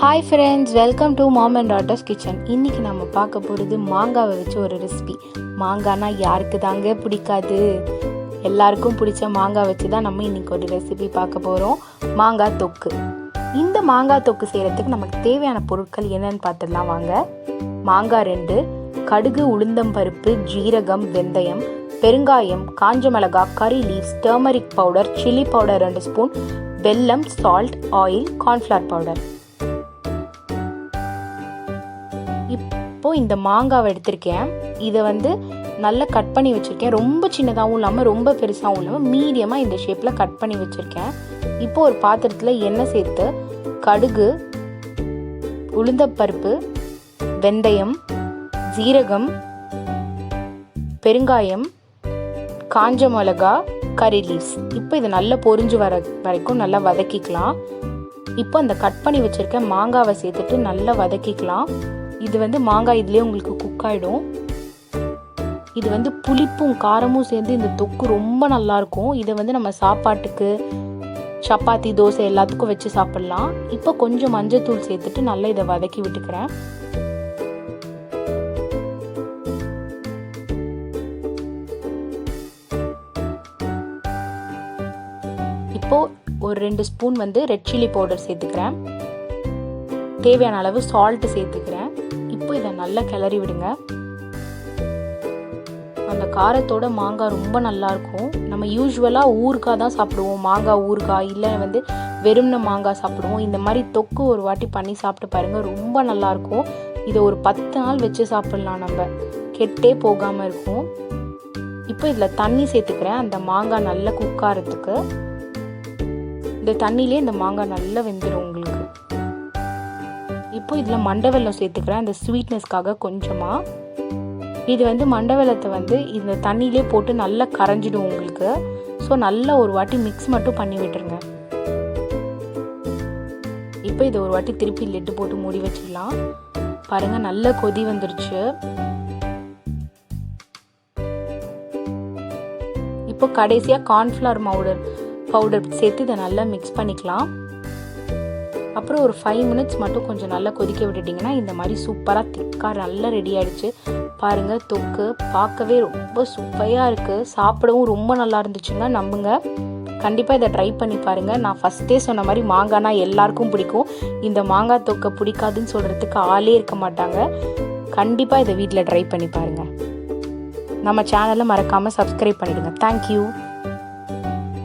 Hi friends, welcome to Mom and Daughter's Kitchen. இன்னைக்கு நம்ம பார்க்க போகிறது மாங்காவை வச்சு ஒரு ரெசிபி. மாங்கானா யாருக்கு தாங்க பிடிக்காது? எல்லாருக்கும் பிடிச்ச மாங்காய் வச்சு தான் நம்ம இன்னைக்கு ஒரு ரெசிபி பார்க்க போகிறோம். மாங்காய் தொக்கு. இந்த மாங்காய் தொக்கு செய்கிறதுக்கு நமக்கு தேவையான பொருட்கள் என்னன்னு பார்த்துடலாம் வாங்க. மாங்காய் 2, கடுகு, உளுந்தம் பருப்பு, ஜீரகம், வெந்தயம், பெருங்காயம், காஞ்ச மிளகாய், கறி leaves, turmeric powder, chilli powder 2 spoon, வெல்லம், சால்ட், ஆயில், கார்ன்ஃப்ளவர் பவுடர். இப்போது இந்த மாங்காவை எடுத்திருக்கேன். இதை நல்லா கட் பண்ணி வச்சுருக்கேன். ரொம்ப சின்னதாகவும் இல்லாமல் ரொம்ப பெருசாகவும் இல்லாமல் மீடியமாக இந்த ஷேப்பில் கட் பண்ணி வச்சுருக்கேன். இப்போது ஒரு பாத்திரத்தில் எண்ணெய் சேர்த்து கடுகு, உளுந்தப்பருப்பு, வெந்தயம், ஜீரகம், பெருங்காயம், காஞ்ச மிளகா, கறி லீவ்ஸ். இப்போ இது நல்லா பொரிஞ்சு வரைக்கும் நல்லா வதக்கிக்கலாம். இப்போ அந்த கட் பண்ணி வச்சுருக்க மாங்காவை சேர்த்துட்டு நல்லா வதக்கிக்கலாம். இது மாங்காய் இதுலேயே உங்களுக்கு குக் ஆகிடும். இது புளிப்பும் காரமும் சேர்ந்து இந்த தொக்கு ரொம்ப நல்லாயிருக்கும். இதை நம்ம சாப்பாட்டுக்கு, சப்பாத்தி, தோசை எல்லாத்துக்கும் வச்சு சாப்பிட்லாம். இப்போ கொஞ்சம் மஞ்சத்தூள் சேர்த்துட்டு நல்லா இதை வதக்கி விட்டுக்கிறேன். இப்போது ஒரு 2 ஸ்பூன் ரெட் சில்லி பவுடர் சேர்த்துக்கிறேன். தேவையான அளவு சால்ட்டு சேர்த்துக்கிறேன். இப்போ இதை நல்லா கிளறி விடுங்க. அந்த காரத்தோட மாங்காய் ரொம்ப நல்லாயிருக்கும். நம்ம யூஸ்வலாக ஊறுகாய் தான் சாப்பிடுவோம். மாங்காய் ஊறுகாய் இல்லை வெறும்ன மாங்காய் சாப்பிடுவோம். இந்த மாதிரி தொக்கு ஒரு வாட்டி பண்ணி சாப்பிட்டு பாருங்கள், ரொம்ப நல்லாயிருக்கும். இதை ஒரு 10 நாள் வச்சு சாப்பிட்லாம், நம்ம கெட்டே போகாமல் இருக்கும். இப்போ இதில் தண்ணி சேர்த்துக்கிறேன். அந்த மாங்காய் நல்லா குக் ஆகிறதுக்கு. இந்த தண்ணியிலே இந்த மாங்காய் நல்லா வெந்துடும் உங்களுக்கு. இப்போ இதில் மண்டை வெல்லம் சேர்த்துக்கிறேன், அந்த ஸ்வீட்னஸ்க்காக கொஞ்சமாக. இது மண்டை வெல்லத்தை இந்த தண்ணியிலே போட்டு நல்லா கரைஞ்சிடும் உங்களுக்கு. ஸோ நல்லா ஒரு வாட்டி மிக்ஸ் மட்டும் பண்ணி விட்டுருங்க. இப்போ இதை ஒரு வாட்டி திருப்பி லெட்டு போட்டு மூடி வச்சிடலாம். பாருங்கள், நல்ல கொதி வந்துருச்சு. இப்போ கடைசியாக கார்ன்ஃப்ளவர் பவுடர் சேர்த்து இதை நல்லா மிக்ஸ் பண்ணிக்கலாம். அப்புறம் ஒரு 5 மினிட்ஸ் மட்டும் கொஞ்சம் நல்லா கொதிக்க விட்டுட்டிங்கன்னா இந்த மாதிரி சூப்பராக திக்காக நல்லா ரெடி ஆகிடுச்சு. பாருங்கள், தொக்கு பார்க்கவே ரொம்ப சூப்பராக இருக்குது. சாப்பிடவும் ரொம்ப நல்லா இருந்துச்சுங்க, நம்புங்க. கண்டிப்பாக இதை ட்ரை பண்ணி பாருங்கள். நான் ஃபஸ்ட்டே சொன்ன மாதிரி மாங்காய்னா எல்லாருக்கும் பிடிக்கும். இந்த மாங்காய் தொக்கை பிடிக்காதுன்னு சொல்கிறதுக்கு ஆளே இருக்க மாட்டாங்க. கண்டிப்பாக இதை வீட்டில் ட்ரை பண்ணி பாருங்கள். நம்ம சேனலை மறக்காமல் சப்ஸ்கிரைப் பண்ணிவிடுங்க. தேங்க்யூ.